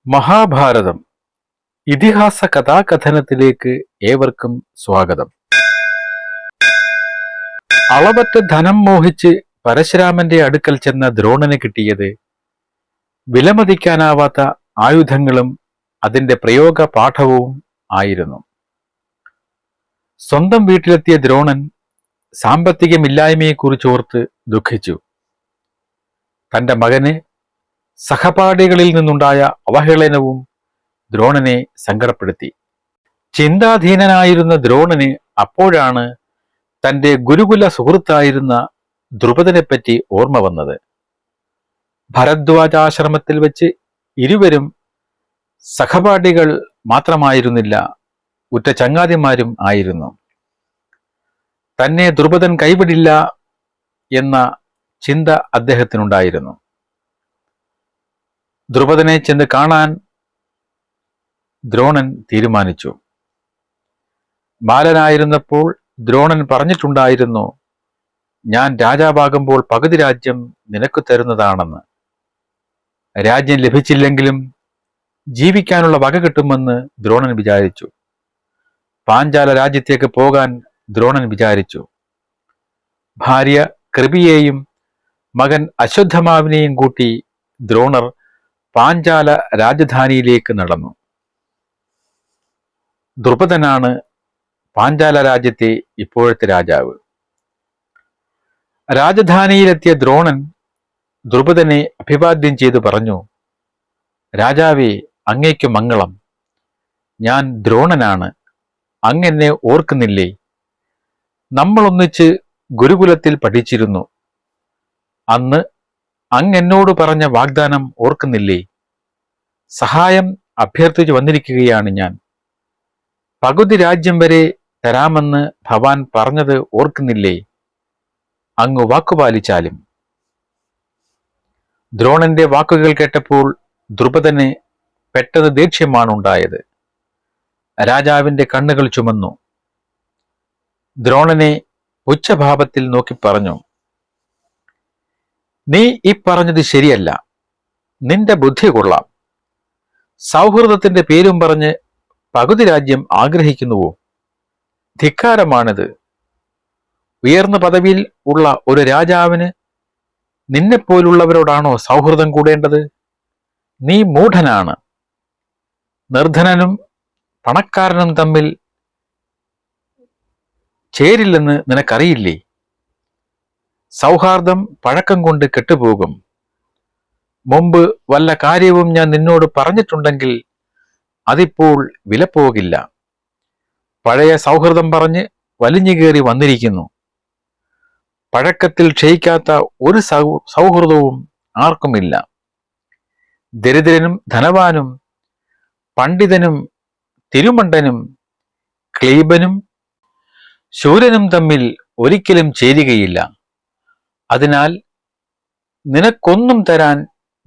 മഹാഭാരതം ഇതിഹാസ കഥാകഥനത്തിലേക്ക് ഏവർക്കും സ്വാഗതം. അളവറ്റ ധനം മോഹിച്ച് പരശുരാമന്റെ അടുക്കൽ ചെന്ന ദ്രോണന് കിട്ടിയത് വിലമതിക്കാനാവാത്ത ആയുധങ്ങളും അതിന്റെ പ്രയോഗ പാഠവും ആയിരുന്നു. സ്വന്തം വീട്ടിലെത്തിയ ദ്രോണൻ സാമ്പത്തികമില്ലായ്മയെക്കുറിച്ചോർത്ത് ദുഃഖിച്ചു. തന്റെ മകന് സഹപാഠികളിൽ നിന്നുണ്ടായ അവഹേളനവും ദ്രോണനെ സങ്കടപ്പെടുത്തി. ചിന്താധീനനായിരുന്ന ദ്രോണന് അപ്പോഴാണ് തന്റെ ഗുരുകുല സുഹൃത്തായിരുന്ന ദ്രുപദനെപ്പറ്റി ഓർമ്മ വന്നത്. ഭരദ്വാജാശ്രമത്തിൽ വെച്ച് ഇരുവരും സഹപാഠികൾ മാത്രമായിരുന്നില്ല, ഉറ്റ ചങ്ങാതിമാരും ആയിരുന്നു. തന്നെ ദ്രുപദൻ കൈവിടില്ല എന്ന ചിന്ത അദ്ദേഹത്തിനുണ്ടായിരുന്നു. ദ്രുപദനെ ചെന്ന് കാണാൻ ദ്രോണൻ തീരുമാനിച്ചു. ബാലനായിരുന്നപ്പോൾ ദ്രോണൻ പറഞ്ഞിട്ടുണ്ടായിരുന്നു, ഞാൻ രാജാവാകുമ്പോൾ പകുതി രാജ്യം നിനക്ക് തരുന്നതാണെന്ന്. രാജ്യം ലഭിച്ചില്ലെങ്കിലും ജീവിക്കാനുള്ള വക കിട്ടുമെന്ന് ദ്രോണൻ വിചാരിച്ചു. പാഞ്ചാല രാജ്യത്തേക്ക് പോകാൻ ദ്രോണൻ വിചാരിച്ചു. ഭാര്യ കൃപിയെയും മകൻ അശ്വത്ഥമാവിനെയും കൂട്ടി ദ്രോണർ പാഞ്ചാല രാജധാനിയിലേക്ക് നടന്നു. ദ്രുപദനാണ് പാഞ്ചാല രാജ്യത്തെ ഇപ്പോഴത്തെ രാജാവ്. രാജധാനിയിലെത്തിയ ദ്രോണൻ ദ്രുപദനെ അഭിവാദ്യം ചെയ്തു പറഞ്ഞു, രാജാവേ, അങ്ങേക്ക് മംഗളം. ഞാൻ ദ്രോണനാണ്. അങ്ങെന്നെ ഓർക്കുന്നില്ലേ? നമ്മളൊന്നിച്ച് ഗുരുകുലത്തിൽ പഠിച്ചിരുന്നു. അന്ന് അങ്ങെന്നോട് പറഞ്ഞ വാഗ്ദാനം ഓർക്കുന്നില്ലേ? സഹായം അഭ്യർത്ഥിച്ചു വന്നിരിക്കുകയാണ് ഞാൻ. പകുതി രാജ്യം വരെ തരാമെന്ന് ഭവാൻ പറഞ്ഞത് ഓർക്കുന്നില്ലേ? അങ്ങ് വാക്കുപാലിച്ചാലും. ദ്രോണന്റെ വാക്കുകൾ കേട്ടപ്പോൾ ദ്രുപദന് പെട്ടെന്ന് ദേഷ്യമാണ് ഉണ്ടായത്. രാജാവിന്റെ കണ്ണുകൾ ചുമന്നു. ദ്രോണനെ ഉച്ചഭാവത്തിൽ നോക്കി പറഞ്ഞു, നീ ഈ പറഞ്ഞത് ശരിയല്ല. നിന്റെ ബുദ്ധി കൊള്ളാം. സൗഹൃദത്തിന്റെ പേരും പറഞ്ഞ് പകുതി രാജ്യം ആഗ്രഹിക്കുന്നുവോ? ധിക്കാരമാണിത്. ഉയർന്ന പദവിയിൽ ഉള്ള ഒരു രാജാവിന് നിന്നെപ്പോലുള്ളവരോടാണോ സൗഹൃദം കൂടേണ്ടത്? നീ മൂഢനാണ്. നിർധനനും പണക്കാരനും തമ്മിൽ ചേരില്ലെന്ന് നിനക്കറിയില്ലേ? സൗഹാർദ്ദം പഴക്കം കൊണ്ട് കെട്ടുപോകും. മുമ്പ് വല്ല കാര്യവും ഞാൻ നിന്നോട് പറഞ്ഞിട്ടുണ്ടെങ്കിൽ അതിപ്പോൾ വിലപ്പോകില്ല. പഴയ സൗഹൃദം പറഞ്ഞ് വലിഞ്ഞു കയറി വന്നിരിക്കുന്നു. പഴക്കത്തിൽ ക്ഷയിക്കാത്ത ഒരു സൗഹൃദവും ആർക്കുമില്ല. ദരിദ്രനും ധനവാനും, പണ്ഡിതനും തിരുമണ്ടനും, ക്ലീബനും ശൂരനും തമ്മിൽ ഒരിക്കലും ചേരുകയില്ല. അതിനാൽ നിനക്കൊന്നും തരാൻ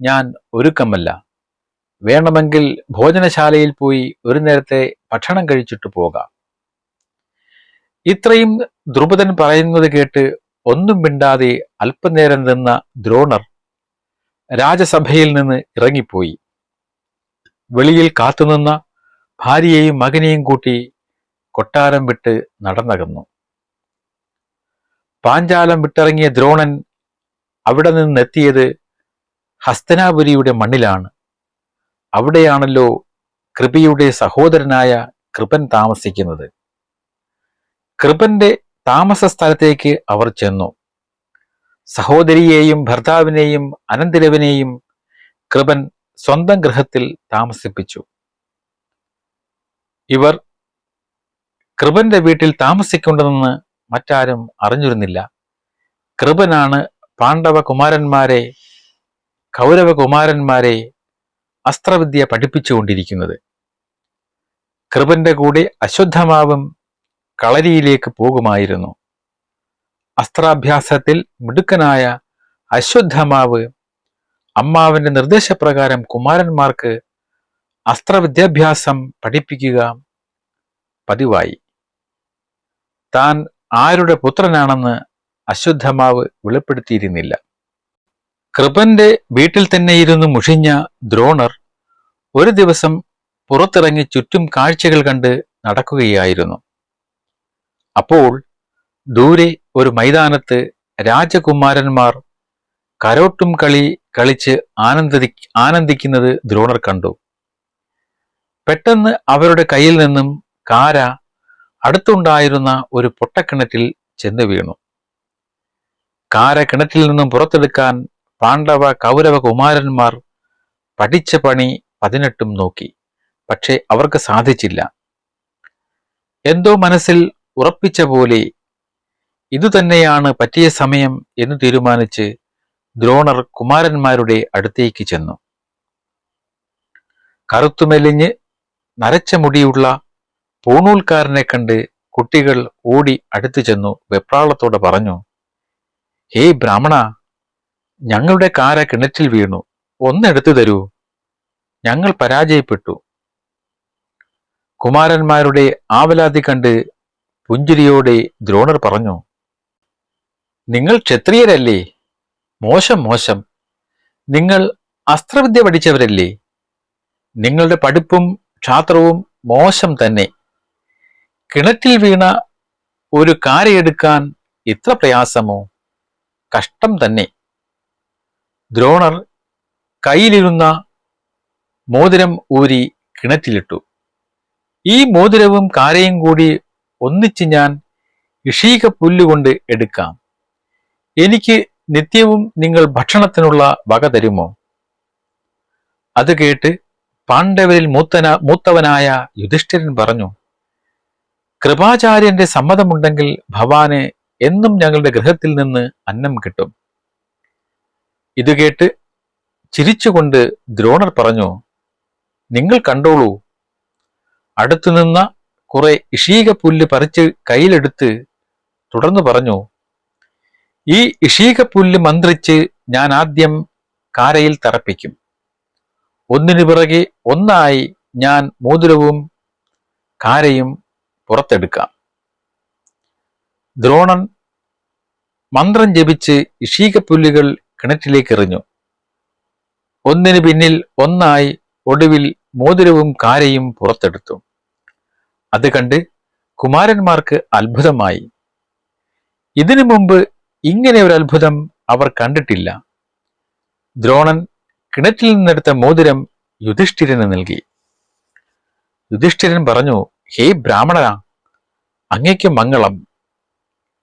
ഞാൻ ഒരുക്കമല്ല. വേണമെങ്കിൽ ഭോജനശാലയിൽ പോയി ഒരു നേരത്തെ ഭക്ഷണം കഴിച്ചിട്ട് പോകാം. ഇത്രയും ദ്രുപദൻ പറയുന്നത് കേട്ട് ഒന്നും മിണ്ടാതെ അല്പനേരം നിന്ന ദ്രോണർ രാജസഭയിൽ നിന്ന് ഇറങ്ങിപ്പോയി. വെളിയിൽ കാത്തുനിന്ന ഭാര്യയെയും മകനെയും കൂട്ടി കൊട്ടാരം വിട്ട് നടന്നകന്നു. പാഞ്ചാലം വിട്ടിറങ്ങിയ ദ്രോണൻ അവിടെ നിന്നെത്തിയത് ഹസ്തനാപുരിയുടെ മണ്ണിലാണ്. അവിടെയാണല്ലോ കൃപിയുടെ സഹോദരനായ കൃപൻ താമസിക്കുന്നത്. കൃപന്റെ താമസ സ്ഥലത്തേക്ക് അവർ ചെന്നു. സഹോദരിയെയും ഭർത്താവിനെയും അനന്തിരവനെയും കൃപൻ സ്വന്തം ഗൃഹത്തിൽ താമസിപ്പിച്ചു. ഇവർ കൃപന്റെ വീട്ടിൽ താമസിക്കേണ്ടതെന്ന് മറ്റാരും അറിഞ്ഞിരുന്നില്ല. കൃപനാണ് പാണ്ഡവകുമാരന്മാരെ കൗരവകുമാരന്മാരെ അസ്ത്രവിദ്യ പഠിപ്പിച്ചുകൊണ്ടിരിക്കുന്നത്. കൃപന്റെ കൂടെ അശ്വത്ഥമാവും കളരിയിലേക്ക് പോകുമായിരുന്നു. അസ്ത്രാഭ്യാസത്തിൽ മിടുക്കനായ അശ്വത്ഥമാവ് അമ്മാവന്റെ നിർദ്ദേശപ്രകാരം കുമാരന്മാർക്ക് അസ്ത്രവിദ്യാഭ്യാസം പഠിപ്പിക്കുക പതിവായി. താൻ ആരുടെ പുത്രനാണെന്ന് അശ്വത്ഥമാവ് വെളിപ്പെടുത്തിയിരുന്നില്ല. കൃപന്റെ വീട്ടിൽ തന്നെ ഇരുന്ന് മുഷിഞ്ഞ ദ്രോണർ ഒരു ദിവസം പുറത്തിറങ്ങി ചുറ്റും കാഴ്ചകൾ കണ്ട് നടക്കുകയായിരുന്നു. അപ്പോൾ ദൂരെ ഒരു മൈതാനത്ത് രാജകുമാരന്മാർ കരോട്ടും കളി കളിച്ച് ആനന്ദിക്കുന്നത് ദ്രോണർ കണ്ടു. പെട്ടെന്ന് അവരുടെ കയ്യിൽ നിന്നും കാര അടുത്തുണ്ടായിരുന്ന ഒരു പൊട്ടക്കിണറ്റിൽ ചെന്നു വീണു. കാര കിണറ്റിൽ നിന്നും പുറത്തെടുക്കാൻ പാണ്ഡവ കൗരവ കുമാരന്മാർ പഠിച്ച പണി 18 നോക്കി. പക്ഷെ അവർക്ക് സാധിച്ചില്ല. എന്തോ മനസ്സിൽ ഉറപ്പിച്ച പോലെ ഇതുതന്നെയാണ് പറ്റിയ സമയം എന്ന് തീരുമാനിച്ച് ദ്രോണർ കുമാരന്മാരുടെ അടുത്തേക്ക് ചെന്നു. കറുത്തുമെലിഞ്ഞ് നരച്ച മുടിയുള്ള പൂണൂൽക്കാരനെ കണ്ട് കുട്ടികൾ ഓടി അടുത്തു ചെന്നു വെപ്രാളത്തോടെ പറഞ്ഞു, ഹേ ബ്രാഹ്മണ, ഞങ്ങളുടെ കാര കിണറ്റിൽ വീണു, ഒന്നെടുത്തു തരൂ, ഞങ്ങൾ പരാജയപ്പെട്ടു. കുമാരന്മാരുടെ ആവലാതി കണ്ട് പുഞ്ചിരിയോടെ ദ്രോണർ പറഞ്ഞു, നിങ്ങൾ ക്ഷത്രിയരല്ലേ? മോശം മോശം, നിങ്ങൾ അസ്ത്രവിദ്യ പഠിച്ചവരല്ലേ? നിങ്ങളുടെ പഠിപ്പും ക്ഷാത്രവും മോശം തന്നെ. കിണറ്റിൽ വീണ ഒരു കാരയെടുക്കാൻ ഇത്ര പ്രയാസമോ? കഷ്ടം തന്നെ. ദ്രോണർ കയ്യിലിരുന്ന മോതിരം ഊരി കിണറ്റിലിട്ടു. ഈ മോതിരവും കാരയും കൂടി ഒന്നിച്ച് ഞാൻ ഇഷീക പുല്ലുകൊണ്ട് എടുക്കാം. എനിക്ക് നിത്യവും നിങ്ങൾ ഭക്ഷണത്തിനുള്ള വക തരുമോ? അത് കേട്ട് പാണ്ഡവരിൽ മൂത്തവനായ യുധിഷ്ഠിരൻ പറഞ്ഞു, കൃപാചാര്യന്റെ സമ്മതമുണ്ടെങ്കിൽ ഭവാന് എന്നും ഞങ്ങളുടെ ഗൃഹത്തിൽ നിന്ന് അന്നം കിട്ടും. ഇത് കേട്ട് ചിരിച്ചുകൊണ്ട് ദ്രോണർ പറഞ്ഞു, നിങ്ങൾ കണ്ടോളൂ. അടുത്തുനിന്ന കുറെ ഇഷീക പുല്ല് പറിച്ച് കയ്യിലെടുത്ത് തുടർന്ന് പറഞ്ഞു, ഈ ഇഷീക പുല്ല് മന്ത്രിച്ച് ഞാൻ ആദ്യം കാരയിൽ തറപ്പിക്കും. ഒന്നിനു പിറകെ ഒന്നായി ഞാൻ മോതിരവും കാരയും പുറത്തെടുക്കാം. ദ്രോണൻ മന്ത്രം ജപിച്ച് ഇഷീക പുല്ലുകൾ കിണറ്റിലേക്ക് എറിഞ്ഞു. ഒന്നിനു പിന്നിൽ ഒന്നായി ഒടുവിൽ മോതിരവും കാരയും പുറത്തെടുത്തു. അത് കണ്ട് കുമാരന്മാർക്ക് അത്ഭുതമായി. ഇതിനു മുമ്പ് ഇങ്ങനെ ഒരു അത്ഭുതം അവർ കണ്ടിട്ടില്ല. ദ്രോണൻ കിണറ്റിൽ നിന്നെടുത്ത മോതിരം യുധിഷ്ഠിരന് നൽകി. യുധിഷ്ഠിരൻ പറഞ്ഞു, ഹേ ബ്രാഹ്മണ, അങ്ങയ്ക്ക് മംഗളം.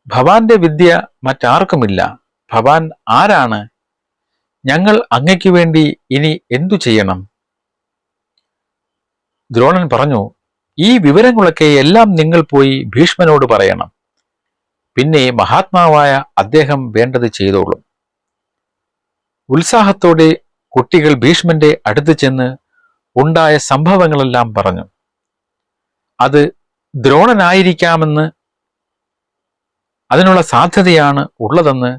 ഭവാന്റെ വിദ്യ മറ്റാർക്കുമില്ല. ഭവാൻ ആരാണ്? ഞങ്ങൾ അങ്ങയ്ക്ക് വേണ്ടി ഇനി എന്തു ചെയ്യണം? ദ്രോണൻ പറഞ്ഞു, ഈ വിവരങ്ങളൊക്കെ എല്ലാം നിങ്ങൾ പോയി ഭീഷ്മനോട് പറയണം. പിന്നെ മഹാത്മാവായ അദ്ദേഹം വേണ്ടത് ചെയ്തോളും. ഉത്സാഹത്തോടെ കുട്ടികൾ ഭീഷ്മന്റെ അടുത്ത് ചെന്ന് ഉണ്ടായ സംഭവങ്ങളെല്ലാം പറഞ്ഞു. അത് ദ്രോണനായിരിക്കാമെന്ന്, അതിനുള്ള സാധ്യതയാണ് ഉള്ളതെന്ന്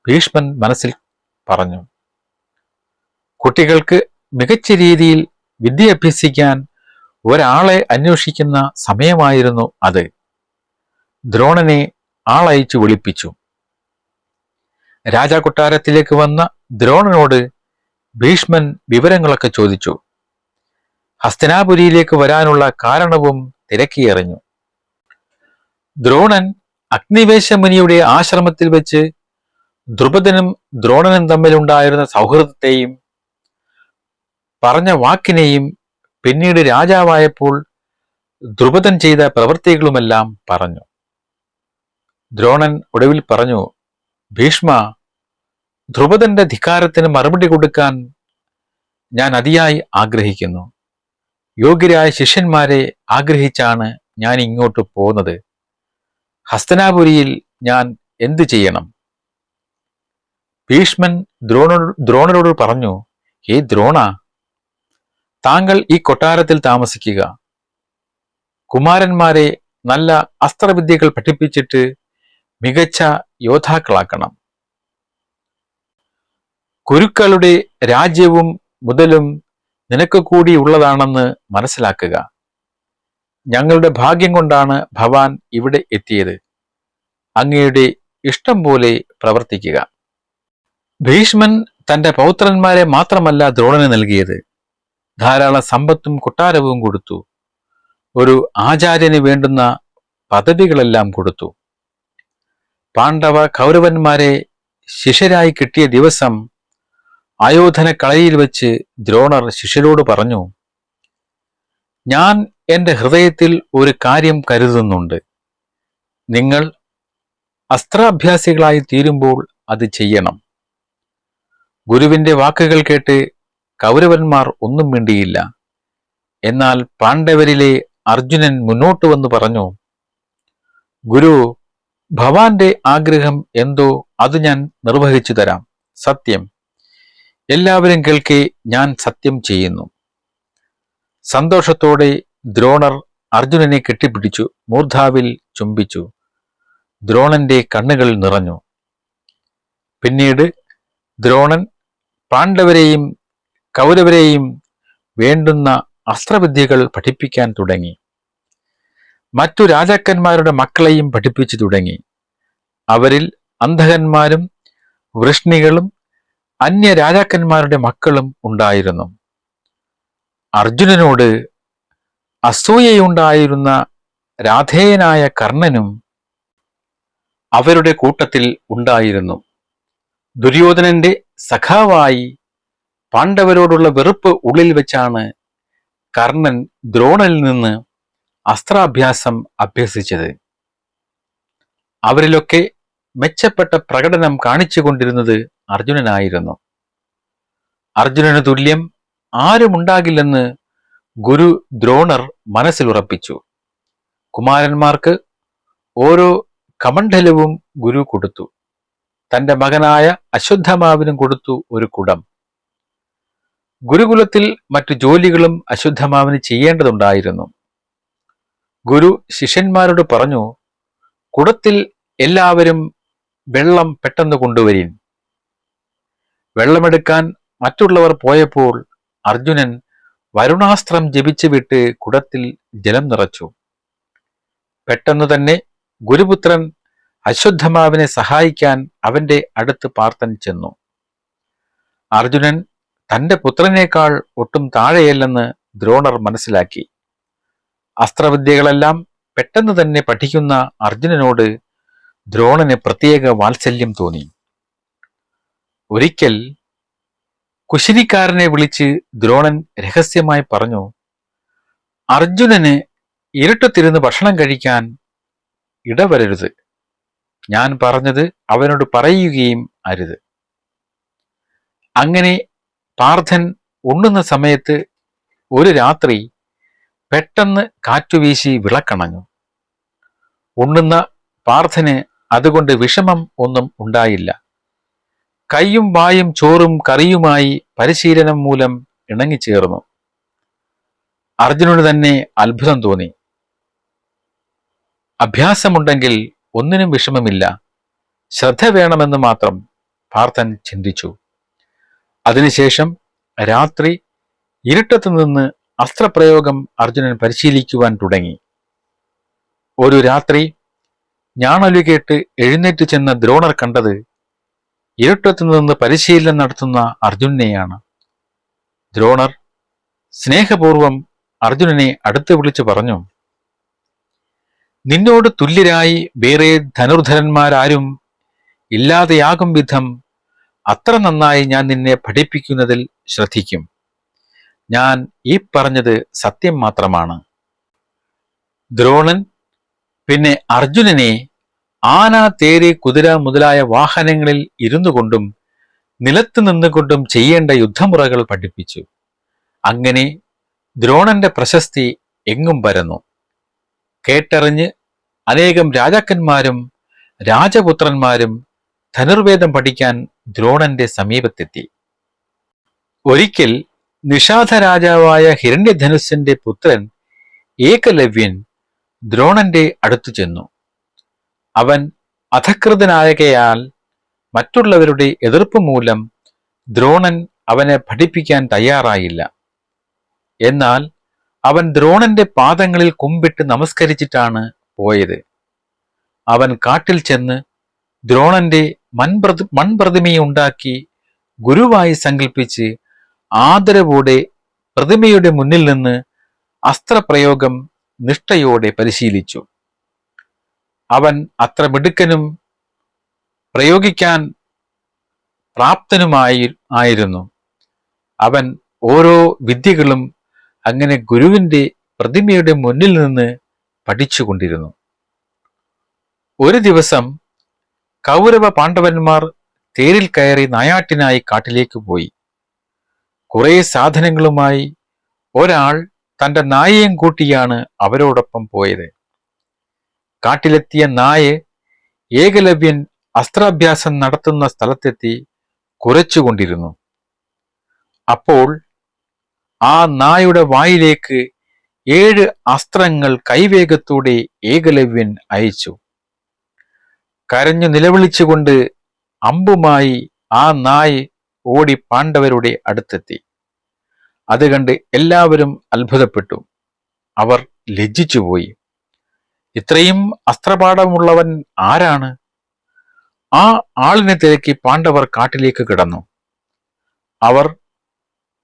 ഭീഷ്മൻ മനസ്സിൽ പറഞ്ഞു. കുട്ടികൾക്ക് മികച്ച രീതിയിൽ വിദ്യ അഭ്യസിക്കാൻ ഒരാളെ അന്വേഷിക്കുന്ന സമയമായിരുന്നു അത്. ദ്രോണനെ ആളയച്ചു വിളിപ്പിച്ചു. രാജാകൊട്ടാരത്തിലേക്ക് വന്ന ദ്രോണനോട് ഭീഷ്മൻ വിവരങ്ങളൊക്കെ ചോദിച്ചു. ഹസ്തിനാപുരിയിലേക്ക് വരാനുള്ള കാരണവും തിരക്കിയറിഞ്ഞു. ദ്രോണൻ അഗ്നിവേശമുനിയുടെ ആശ്രമത്തിൽ വെച്ച് ദ്രുപദനും ദ്രോണനും തമ്മിലുണ്ടായിരുന്ന സൗഹൃദത്തെയും പറഞ്ഞ വാക്കിനെയും പിന്നീട് രാജാവായപ്പോൾ ദ്രുപദൻ ചെയ്ത പ്രവൃത്തികളുമെല്ലാം പറഞ്ഞു. ദ്രോണൻ ഒടുവിൽ പറഞ്ഞു, ഭീഷ്മ, ദ്രുപദന്റെ ധിക്കാരത്തിന് മറുപടി കൊടുക്കാൻ ഞാൻ അതിയായി ആഗ്രഹിക്കുന്നു. യോഗ്യരായ ശിഷ്യന്മാരെ ആഗ്രഹിച്ചാണ് ഞാൻ ഇങ്ങോട്ട് പോന്നത്. ഹസ്തനാപുരിയിൽ ഞാൻ എന്തു ചെയ്യണം? ഭീഷ്മൻ ദ്രോണരോട് പറഞ്ഞു, ഹേ ദ്രോണ, താങ്കൾ ഈ കൊട്ടാരത്തിൽ താമസിക്കുക. കുമാരന്മാരെ നല്ല അസ്ത്രവിദ്യകൾ പഠിപ്പിച്ചിട്ട് മികച്ച യോദ്ധാക്കളാക്കണം. കുരുക്കളുടെ രാജ്യവും മുതലും നിനക്ക് കൂടി ഉള്ളതാണെന്ന് മനസ്സിലാക്കുക. ഞങ്ങളുടെ ഭാഗ്യം കൊണ്ടാണ് ഭവാൻ ഇവിടെ എത്തിയത്. അങ്ങയുടെ ഇഷ്ടം പോലെ പ്രവർത്തിക്കുക. ഭീഷ്മൻ തന്റെ പൗത്രന്മാരെ മാത്രമല്ല ദ്രോണന് നൽകിയത്, ധാരാളം സമ്പത്തും കൊട്ടാരവും കൊടുത്തു. ഒരു ആചാര്യന് വേണ്ടുന്ന പദവികളെല്ലാം കൊടുത്തു. പാണ്ഡവ കൗരവന്മാരെ ശിഷ്യരായി കിട്ടിയ ദിവസം ആയോധന കളരിയിൽ വെച്ച് ദ്രോണർ ശിഷ്യരോട് പറഞ്ഞു, ഞാൻ എൻ്റെ ഹൃദയത്തിൽ ഒരു കാര്യം കരുതുന്നുണ്ട്. നിങ്ങൾ അസ്ത്രാഭ്യാസികളായി തീരുമ്പോൾ അത് ചെയ്യണം. ഗുരുവിന്റെ വാക്കുകൾ കേട്ട് കൗരവന്മാർ ഒന്നും മിണ്ടിയില്ല. എന്നാൽ പാണ്ഡവരിലെ അർജുനൻ മുന്നോട്ട് വന്ന് പറഞ്ഞു, ഗുരു, ഭവാന്റെ ആഗ്രഹം എന്തോ അത് ഞാൻ നിർവഹിച്ചു തരാം. സത്യം, എല്ലാവരും കേൾക്കെ ഞാൻ സത്യം ചെയ്യുന്നു. സന്തോഷത്തോടെ ദ്രോണർ അർജുനനെ കെട്ടിപ്പിടിച്ചു, മൂർധാവിൽ ചുംബിച്ചു. ദ്രോണന്റെ കണ്ണുകൾ നിറഞ്ഞു. പിന്നീട് ദ്രോണൻ പാണ്ഡവരെയും കൗരവരെയും വേണ്ടുന്ന അസ്ത്രവിദ്യകൾ പഠിപ്പിക്കാൻ തുടങ്ങി. മറ്റു രാജാക്കന്മാരുടെ മക്കളെയും പഠിപ്പിച്ചു തുടങ്ങി. അവരിൽ അന്ധകന്മാരും വൃഷ്ണികളും അന്യ രാജാക്കന്മാരുടെ മക്കളും ഉണ്ടായിരുന്നു. അർജുനനോട് അസൂയയുണ്ടായിരുന്ന രാധേയനായ കർണനും അവരുടെ കൂട്ടത്തിൽ ഉണ്ടായിരുന്നു. ദുര്യോധനന്റെ സഖാവായി പാണ്ഡവരോടുള്ള വെറുപ്പ് ഉള്ളിൽ വെച്ചാണ് കർണൻ ദ്രോണനിൽ നിന്ന് അസ്ത്രാഭ്യാസം അഭ്യസിച്ചത്. അവരിലൊക്കെ മെച്ചപ്പെട്ട പ്രകടനം കാണിച്ചുകൊണ്ടിരുന്നത് അർജുനനായിരുന്നു. അർജുനന് തുല്യം ആരുമുണ്ടാകില്ലെന്ന് ഗുരു ദ്രോണർ മനസ്സിലുറപ്പിച്ചു. കുമാരന്മാർക്ക് ഓരോ കമണ്ഡലവും ഗുരു കൊടുത്തു. തന്റെ മകനായ അശ്വത്ഥമാവിനും കൊടുത്തു ഒരു കുടം. ഗുരുകുലത്തിൽ മറ്റു ജോലികളും അശ്വത്ഥമാവിന് ചെയ്യേണ്ടതുണ്ടായിരുന്നു. ഗുരു ശിഷ്യന്മാരോട് പറഞ്ഞു, കുടത്തിൽ എല്ലാവരും വെള്ളം പെട്ടെന്ന് കൊണ്ടുവരീൻ. വെള്ളമെടുക്കാൻ മറ്റുള്ളവർ പോയപ്പോൾ അർജുനൻ വരുണാസ്ത്രം ജപിച്ചു വിട്ട് കുടത്തിൽ ജലം നിറച്ചു. പെട്ടെന്ന് തന്നെ ഗുരുപുത്രൻ അശ്വത്ഥമാവിനെ സഹായിക്കാൻ അവന്റെ അടുത്ത് പാർത്ഥൻ ചെന്നു. അർജുനൻ തന്റെ പുത്രനേക്കാൾ ഒട്ടും താഴെയല്ലെന്ന് ദ്രോണർ മനസ്സിലാക്കി. അസ്ത്രവിദ്യകളെല്ലാം പെട്ടെന്ന് തന്നെ പഠിക്കുന്ന അർജുനനോട് ദ്രോണന് പ്രത്യേക വാത്സല്യം തോന്നി. ഒരിക്കൽ കുശിനിക്കാരനെ വിളിച്ച് ദ്രോണൻ രഹസ്യമായി പറഞ്ഞു, അർജുനന് ഇരുട്ടത്തിരുന്ന് ഭക്ഷണം കഴിക്കാൻ ഇടവരരുത്. ഞാൻ പറഞ്ഞത് അവനോട് പറയുകയും അരുത്. അങ്ങനെ പാർത്ഥൻ ഉണ്ണുന്ന സമയത്ത് ഒരു രാത്രി പെട്ടെന്ന് കാറ്റുവീശി വിളക്കണഞ്ഞു. ഉണ്ണുന്ന പാർത്ഥന് അതുകൊണ്ട് വിഷമം ഒന്നും ഉണ്ടായില്ല. കൈയും വായും ചോറും കറിയുമായി പരിശീലനം മൂലം ഇണങ്ങിച്ചേർന്നു. അർജുനന് തന്നെ അത്ഭുതം തോന്നി. അഭ്യാസമുണ്ടെങ്കിൽ ഒന്നിനും വിഷമമില്ല, ശ്രദ്ധ വേണമെന്ന് മാത്രം പാർത്ഥൻ ചിന്തിച്ചു. അതിനുശേഷം രാത്രി ഇരുട്ടത്ത് നിന്ന് അസ്ത്രപ്രയോഗം അർജുനൻ പരിശീലിക്കുവാൻ തുടങ്ങി. ഒരു രാത്രി ഞാണൊലി കേട്ട് എഴുന്നേറ്റ് ചെന്ന ദ്രോണർ കണ്ടത് ഇരുട്ടത്ത് നിന്ന് പരിശീലനം നടത്തുന്ന അർജുനനെയാണ്. ദ്രോണർ സ്നേഹപൂർവം അർജുനനെ അടുത്ത് വിളിച്ചു പറഞ്ഞു, നിന്നോട് തുല്യരായി വേറെ ധനുർധരന്മാരാരും ഇല്ലാതെയാകും വിധം അത്ര നന്നായി ഞാൻ നിന്നെ പഠിപ്പിക്കുന്നതിൽ ശ്രദ്ധിക്കും. ഞാൻ ഈ പറഞ്ഞത് സത്യം മാത്രമാണ്. ദ്രോണൻ പിന്നെ അർജുനനെ ആന, തേര്, കുതിര മുതലായ വാഹനങ്ങളിൽ ഇരുന്നു കൊണ്ടും നിലത്ത് നിന്നുകൊണ്ടും ചെയ്യേണ്ട യുദ്ധമുറകൾ പഠിപ്പിച്ചു. അങ്ങനെ ദ്രോണന്റെ പ്രശസ്തി എങ്ങും പരന്നു. കേട്ടറിഞ്ഞ് അനേകം രാജാക്കന്മാരും രാജപുത്രന്മാരും ധനുർവേദം പഠിക്കാൻ ദ്രോണന്റെ സമീപത്തെത്തി. ഒരിക്കൽ നിഷാദ രാജാവായ ഹിരണ്യധനുസ്സിന്റെ പുത്രൻ ഏകലവ്യൻ ദ്രോണന്റെ അടുത്തു ചെന്നു. അവൻ അധകൃതനായകയാൽ മറ്റുള്ളവരുടെ എതിർപ്പ് മൂലം ദ്രോണൻ അവനെ പഠിപ്പിക്കാൻ തയ്യാറായില്ല. എന്നാൽ അവൻ ദ്രോണന്റെ പാദങ്ങളിൽ കുമ്പിട്ട് നമസ്കരിച്ചിട്ടാണ് പോയത്. അവൻ കാട്ടിൽ ചെന്ന് ദ്രോണന്റെ മൺപ്രതിമയുണ്ടാക്കി ഗുരുവായി സങ്കല്പിച്ച് ആദരവോടെ പ്രതിമയുടെ മുന്നിൽ നിന്ന് അസ്ത്രപ്രയോഗം നിഷ്ഠയോടെ പരിശീലിച്ചു. അവൻ അത്ര മിടുക്കനും പ്രയോഗിക്കാൻ പ്രാപ്തനുമായിരുന്നു. അവൻ ഓരോ വിദ്യകളും അങ്ങനെ ഗുരുവിന്റെ പ്രതിമയുടെ മുന്നിൽ നിന്ന് പഠിച്ചുകൊണ്ടിരുന്നു. ഒരു ദിവസം കൗരവ പാണ്ഡവന്മാർ തേരിൽ കയറി നായാട്ടിനായി കാട്ടിലേക്ക് പോയി. കുറെ സാധനങ്ങളുമായി ഒരാൾ തന്റെ നായയും കൂട്ടിയാണ് അവരോടൊപ്പം പോയത്. കാട്ടിലെത്തിയ നായ ഏകലവ്യൻ അസ്ത്രാഭ്യാസം നടത്തുന്ന സ്ഥലത്തെത്തി കുരച്ചുകൊണ്ടിരുന്നു. അപ്പോൾ ആ നായുടെ വായിലേക്ക് 7 അസ്ത്രങ്ങൾ കൈവേഗത്തോടെ ഏകലവ്യൻ അയച്ചു. കരഞ്ഞു നിലവിളിച്ചുകൊണ്ട് അമ്പുമായി ആ നായ് ഓടി പാണ്ഡവരുടെ അടുത്തെത്തി. അത് കണ്ട് എല്ലാവരും അത്ഭുതപ്പെട്ടു. അവർ ലജ്ജിച്ചുപോയി. ഇത്രയും അസ്ത്രപാഠമുള്ളവൻ ആരാണ്? ആ ആളിനെ തിരക്കി പാണ്ഡവർ കാട്ടിലേക്ക് കിടന്നു. അവർ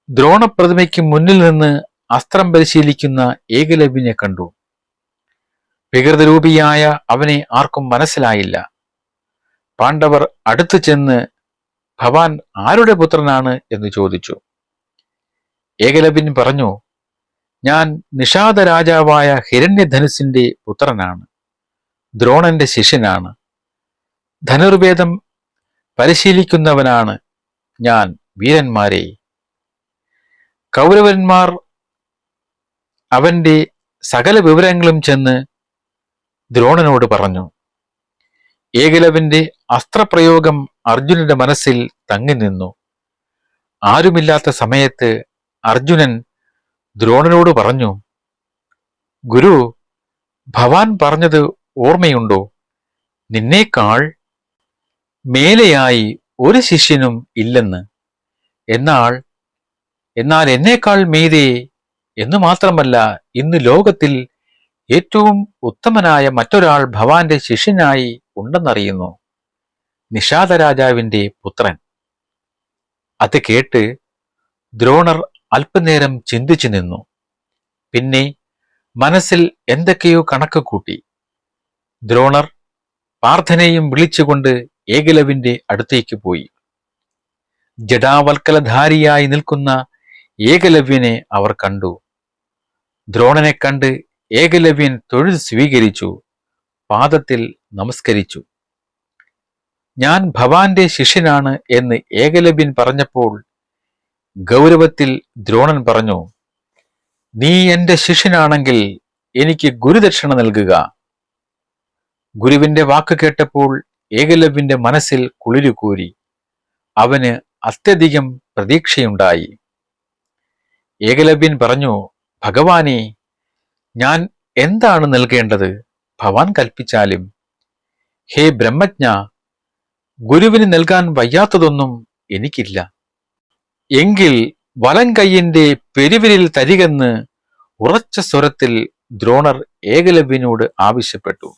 ദ്രോണപ്രതിമയ്ക്ക് മുന്നിൽ നിന്ന് അസ്ത്രം പരിശീലിക്കുന്ന ഏകലവ്യനെ കണ്ടു. വികൃതരൂപിയായ അവനെ ആർക്കും മനസ്സിലായില്ല. പാണ്ഡവർ അടുത്തു ചെന്ന് ഭവാൻ ആരുടെ പുത്രനാണ് എന്ന് ചോദിച്ചു. ഏകലവ്യൻ പറഞ്ഞു, ഞാൻ നിഷാദ രാജാവായ ഹിരണ്യധനുസിന്റെ പുത്രനാണ്, ദ്രോണന്റെ ശിഷ്യനാണ്. ധനുർവേദം പരിശീലിക്കുന്നവനാണ് ഞാൻ. വീരന്മാരെ, കൗരവന്മാർ അവന്റെ സകല വിവരങ്ങളും ചെന്ന് ദ്രോണനോട് പറഞ്ഞു. ഏകലവ്യന്റെ അസ്ത്രപ്രയോഗം അർജുനന്റെ മനസ്സിൽ തങ്ങി നിന്നു. ആരുമില്ലാത്ത സമയത്ത് അർജുനൻ ദ്രോണനോട് പറഞ്ഞു, ഗുരു, ഭവാൻ പറഞ്ഞത് ഓർമ്മയുണ്ടോ? നിന്നേക്കാൾ മേലെയായി ഒരു ശിഷ്യനും ഇല്ലെന്ന്. എന്നാൽ എന്നേക്കാൾ മീതെ എന്നു മാത്രമല്ല, ഇന്ന് ലോകത്തിൽ ഏറ്റവും ഉത്തമനായ മറ്റൊരാൾ ഭവാന്റെ ശിഷ്യനായി ഉണ്ടെന്നറിയുന്നു, നിഷാദ രാജാവിന്റെ പുത്രൻ. അത് കേട്ട് ദ്രോണർ അല്പനേരം ചിന്തിച്ചു നിന്നു. പിന്നെ മനസ്സിൽ എന്തൊക്കെയോ കണക്ക് കൂട്ടി. ദ്രോണർ പാർത്ഥനെയും വിളിച്ചുകൊണ്ട് ഏകലവ്യന്റെ അടുത്തേക്ക് പോയി. ജടാവൽക്കലധാരിയായി നിൽക്കുന്ന ഏകലവ്യനെ അവർ കണ്ടു. ദ്രോണനെ കണ്ട് ഏകലവ്യൻ തൊഴുത് സ്വീകരിച്ചു, പാദത്തിൽ നമസ്കരിച്ചു. ഞാൻ ഭവാന്റെ ശിഷ്യനാണ് എന്ന് ഏകലവ്യൻ പറഞ്ഞപ്പോൾ ഗൗരവത്തിൽ ദ്രോണൻ പറഞ്ഞു, നീ എന്റെ ശിഷ്യനാണെങ്കിൽ എനിക്ക് ഗുരുദക്ഷിണ നൽകുക. ഗുരുവിന്റെ വാക്ക് കേട്ടപ്പോൾ ഏകലവ്യന്റെ മനസ്സിൽ കുളിരുകൂരി. അവന് അത്യധികം പ്രതീക്ഷയുണ്ടായി. ഏകലവ്യൻ പറഞ്ഞു, ഭഗവാനെ, ഞാൻ എന്താണ് നൽകേണ്ടത്? ഭവാൻ കൽപ്പിച്ചാലും. ഹേ ബ്രഹ്മജ്ഞ, ഗുരുവിന് നൽകാൻ വയ്യാത്തതൊന്നും എനിക്കില്ല. എങ്കിൽ വലം കൈയിന്റെ പെരുവിരൽ തരികെന്ന് ഉറച്ച സ്വരത്തിൽ ദ്രോണർ ഏകലവ്യനോട് ആവശ്യപ്പെട്ടു.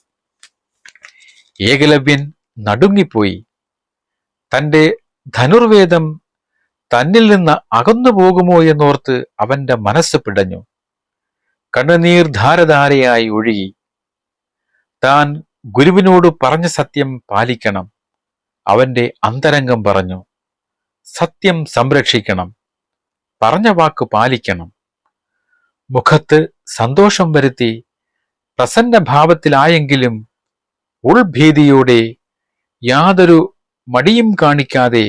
ഏകലവ്യൻ നടുങ്ങിപ്പോയി. തന്റെ ധനുർവേദം തന്നിൽ നിന്ന് അകന്നു പോകുമോ എന്നോർത്ത് അവന്റെ മനസ്സ് പിടഞ്ഞു. കണ്ണുനീർ ധാരധാരയായി ഒഴുകി. താൻ ഗുരുവിനോട് പറഞ്ഞ സത്യം പാലിക്കണം. അവന്റെ അന്തരംഗം പറഞ്ഞു, സത്യം സംരക്ഷിക്കണം, പറഞ്ഞ വാക്ക് പാലിക്കണം. മുഖത്ത് സന്തോഷം വരുത്തി പ്രസന്നഭാവത്തിലായെങ്കിലും ഉൾഭീതിയോടെ യാതൊരു മടിയും കാണിക്കാതെ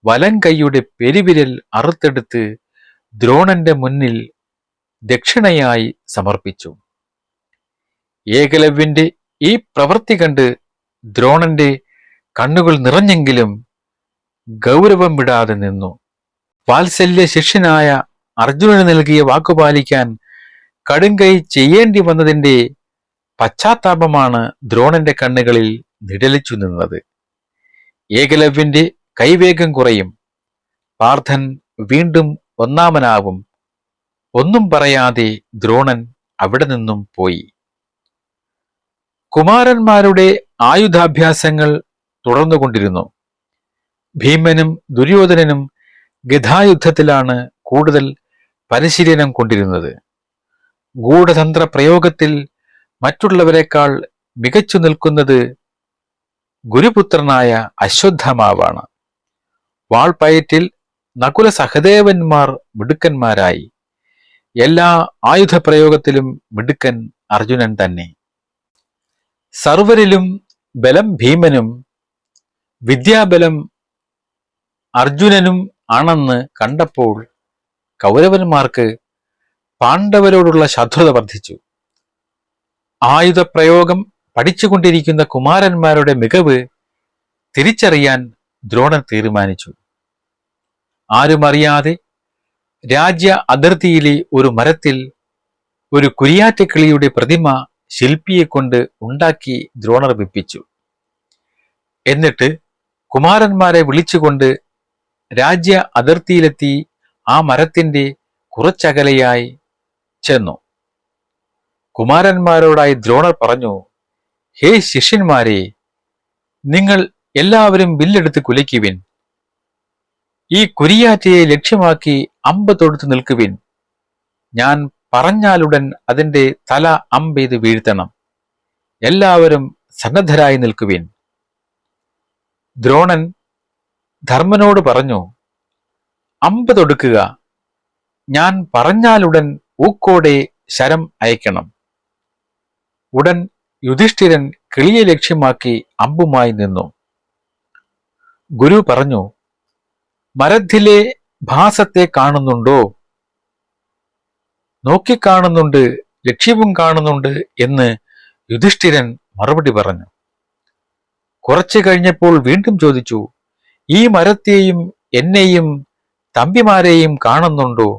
വലം കൈയുടെ പെരുവിരൽ അറുത്തെടുത്ത് ദ്രോണന്റെ മുന്നിൽ ദക്ഷിണയായി സമർപ്പിച്ചു. ഏകലവ്യന്റെ ഈ പ്രവൃത്തി കണ്ട് ദ്രോണന്റെ കണ്ണുകൾ നിറഞ്ഞെങ്കിലും ഗൗരവം വിടാതെ നിന്നു. വാത്സല്യ ശിഷ്യനായ അർജുനന് നൽകിയ വാക്കുപാലിക്കാൻ കടുങ്കൈ ചെയ്യേണ്ടി വന്നതിന്റെ പശ്ചാത്താപമാണ് ദ്രോണന്റെ കണ്ണുകളിൽ നിഴലിച്ചു നിന്നത്. ഏകലവ്യന്റെ കൈവേഗം കുറയും. പാർത്ഥൻ വീണ്ടും ഒന്നാമനാവും. ഒന്നും പറയാതെ ദ്രോണൻ അവിടെ നിന്നും പോയി. കുമാരന്മാരുടെ ആയുധാഭ്യാസങ്ങൾ തുടർന്നുകൊണ്ടിരുന്നു. ഭീമനും ദുര്യോധനനും ഗദായുദ്ധത്തിലാണ് കൂടുതൽ പരിശീലനം കൊണ്ടിരുന്നത്. ഗൂഢതന്ത്ര പ്രയോഗത്തിൽ മറ്റുള്ളവരെക്കാൾ മികച്ചു നിൽക്കുന്നത് ഗുരുപുത്രനായ അശ്വത്ഥമാവാണ്. വാൾപ്പയറ്റിൽ നകുല സഹദേവന്മാർ മിടുക്കന്മാരായി. എല്ലാ ആയുധപ്രയോഗത്തിലും മിടുക്കൻ അർജുനൻ തന്നെ. സർവരിലും ബലം ഭീമനും വിദ്യാബലം അർജുനനും ആണെന്ന് കണ്ടപ്പോൾ കൗരവന്മാർക്ക് പാണ്ഡവരോടുള്ള ശത്രുത വർദ്ധിച്ചു. ആയുധപ്രയോഗം പഠിച്ചുകൊണ്ടിരിക്കുന്ന കുമാരന്മാരുടെ മികവ് തിരിച്ചറിയാൻ ദ്രോണൻ തീരുമാനിച്ചു. ആരുമറിയാതെ രാജ്യ അതിർത്തിയിലെ ഒരു മരത്തിൽ ഒരു കുരിയാറ്റക്കിളിയുടെ പ്രതിമ ശില്പിയെക്കൊണ്ട് ഉണ്ടാക്കി ദ്രോണർ വെപ്പിച്ചു. എന്നിട്ട് കുമാരന്മാരെ വിളിച്ചുകൊണ്ട് രാജ്യ അതിർത്തിയിലെത്തി ആ മരത്തിന്റെ കുറച്ചകലെയായി ചെന്നു. കുമാരന്മാരോടായി ദ്രോണർ പറഞ്ഞു, ഹേ ശിഷ്യന്മാരെ, നിങ്ങൾ എല്ലാവരും വില്ലെടുത്ത് കുലയ്ക്കുവിൻ. ഈ കുരിയാറ്റയെ ലക്ഷ്യമാക്കി അമ്പ് തൊടുത്ത് നിൽക്കുവിൻ. ഞാൻ പറഞ്ഞാലുടൻ അതിന്റെ തല അമ്പെയ്ത് വീഴ്ത്തണം. എല്ലാവരും സന്നദ്ധരായി നിൽക്കുവിൻ. ദ്രോണൻ ധർമ്മനോട് പറഞ്ഞു, അമ്പ് തൊടുക്കുക. ഞാൻ പറഞ്ഞാലുടൻ ഊക്കോടെ ശരം അയക്കണം. ഉടൻ യുധിഷ്ഠിരൻ കിളിയെ ലക്ഷ്യമാക്കി അമ്പുമായി നിന്നു. ഗുരു പറഞ്ഞു, മരത്തിലെ ഭാസത്തെ കാണുന്നുണ്ടോ? നോക്കിക്കാണുന്നുണ്ട്, ലക്ഷ്യവും കാണുന്നുണ്ട് എന്ന് യുധിഷ്ഠിരൻ മറുപടി പറഞ്ഞു. കുറച്ചു കഴിഞ്ഞപ്പോൾ വീണ്ടും ചോദിച്ചു, ഈ മരത്തെയും എന്നെയും തമ്പിമാരെയും കാണുന്നുണ്ടോ?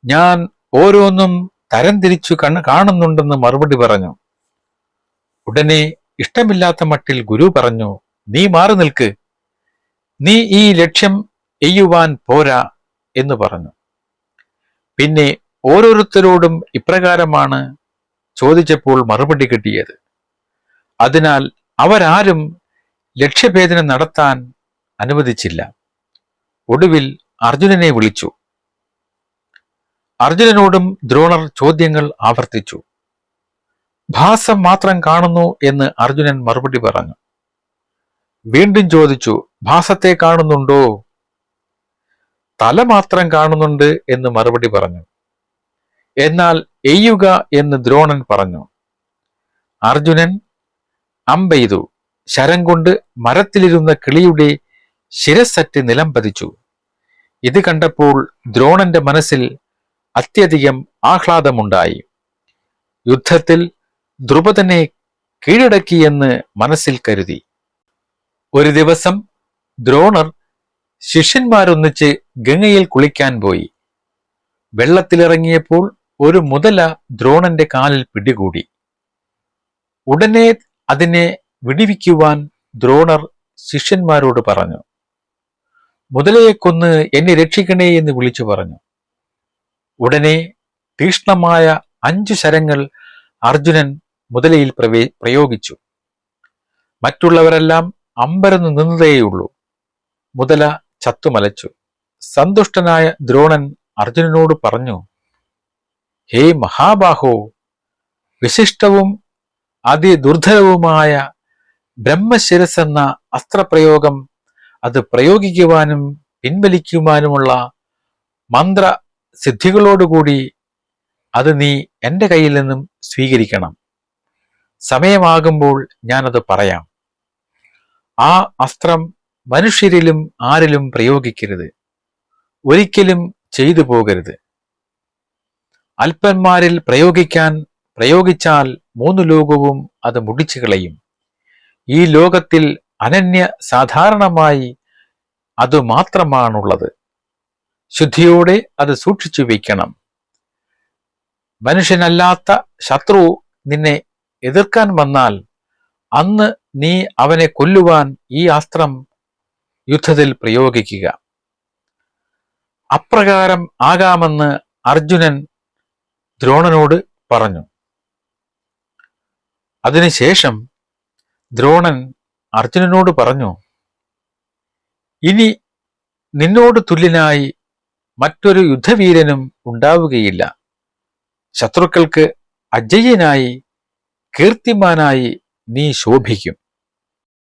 ഞാൻ ഓരോന്നും തരംതിരിച്ചു കാണുന്നുണ്ടെന്ന് മറുപടി പറഞ്ഞു. ഉടനെ ഇഷ്ടമില്ലാത്ത മട്ടിൽ ഗുരു പറഞ്ഞു, നീ മാറി നിൽക്ക്. നീ ഈ ലക്ഷ്യം എയ്യുവാൻ പോരാ എന്ന് പറഞ്ഞു. പിന്നെ ഓരോരുത്തരോടും ഇപ്രകാരമാണ് ചോദിച്ചപ്പോൾ മറുപടി കിട്ടിയത്. അതിനാൽ അവരാരും ലക്ഷ്യഭേദനം നടത്താൻ അനുവദിച്ചില്ല. ഒടുവിൽ അർജുനനെ വിളിച്ചു. അർജുനനോടും ദ്രോണർ ചോദ്യങ്ങൾ ആവർത്തിച്ചു. ഭാസം മാത്രം കാണുന്നു എന്ന് അർജുനൻ മറുപടി പറഞ്ഞു. വീണ്ടും ചോദിച്ചു, ഭാസത്തെ കാണുന്നുണ്ടോ? തല മാത്രം കാണുന്നുണ്ട് എന്ന് മറുപടി പറഞ്ഞു. എന്നാൽ എയ്യുക എന്ന് ദ്രോണൻ പറഞ്ഞു. അർജുനൻ അമ്പെയ്തു. ശരം കൊണ്ട് മരത്തിലിരുന്ന കിളിയുടെ ശിരസ്സറ്റ് നിലം പതിച്ചു. ഇത് കണ്ടപ്പോൾ ദ്രോണന്റെ മനസ്സിൽ അത്യധികം ആഹ്ലാദമുണ്ടായി. യുദ്ധത്തിൽ ദ്രുപദനെ കീഴടക്കിയെന്ന് മനസ്സിൽ കരുതി. ഒരു ദിവസം ദ്രോണർ ശിഷ്യന്മാരൊന്നിച്ച് ഗംഗയിൽ കുളിക്കാൻ പോയി. വെള്ളത്തിലിറങ്ങിയപ്പോൾ ഒരു മുതല ദ്രോണന്റെ കാലിൽ പിടികൂടി. ഉടനെ അതിനെ വിടിവിക്കുവാൻ ദ്രോണർ ശിഷ്യന്മാരോട് പറഞ്ഞു. മുതലയെ കൊന്ന് എന്നെ രക്ഷിക്കണേ എന്ന് വിളിച്ചു പറഞ്ഞു. ഉടനെ തീക്ഷ്ണമായ 5 ശരങ്ങൾ അർജുനൻ മുതലയിൽ പ്രയോഗിച്ചു. മറ്റുള്ളവരെല്ലാം അമ്പരന്ന് നിന്നതേയുള്ളൂ. മുതല ചത്തുമലച്ചു. സന്തുഷ്ടനായ ദ്രോണൻ അർജുനനോട് പറഞ്ഞു, ഹേ മഹാബാഹോ, വിശിഷ്ടവും അതിദുർധരവുമായ ബ്രഹ്മശിരസ് എന്ന അസ്ത്രപ്രയോഗം, അത് പ്രയോഗിക്കുവാനും പിൻവലിക്കുവാനുമുള്ള മന്ത്രസിദ്ധികളോടുകൂടി അത് നീ എൻ്റെ കയ്യിൽ നിന്നും സ്വീകരിക്കണം. സമയമാകുമ്പോൾ ഞാനത് പറയാം. ആ അസ്ത്രം മനുഷ്യരിലും ആരിലും പ്രയോഗിക്കരുത്. ഒരിക്കലും ചെയ്തു പോകരുത്. അല്പന്മാരിൽ പ്രയോഗിച്ചാൽ 3 ലോകവും അത് മുടിച്ചു കളയും. ഈ ലോകത്തിൽ അനന്യ സാധാരണമായി അത് മാത്രമാണുള്ളത്. ശുദ്ധിയോടെ അത് സൂക്ഷിച്ചു വയ്ക്കണം. മനുഷ്യനല്ലാത്ത ശത്രു നിന്നെ എതിർക്കാൻ വന്നാൽ അന്ന് നീ അവനെ കൊല്ലുവാൻ ഈ അസ്ത്രം യുദ്ധത്തിൽ പ്രയോഗിക്കുക. അപ്രകാരം ആകാമെന്ന് അർജുനൻ ദ്രോണനോട് പറഞ്ഞു. അതിനുശേഷം ദ്രോണൻ അർജുനനോട് പറഞ്ഞു, ഇനി നിന്നോട് തുല്യനായി മറ്റൊരു യുദ്ധവീരനും ഉണ്ടാവുകയില്ല. ശത്രുക്കൾക്ക് അജയ്യനായി കീർത്തിമാനായി നീ ശോഭിക്കും.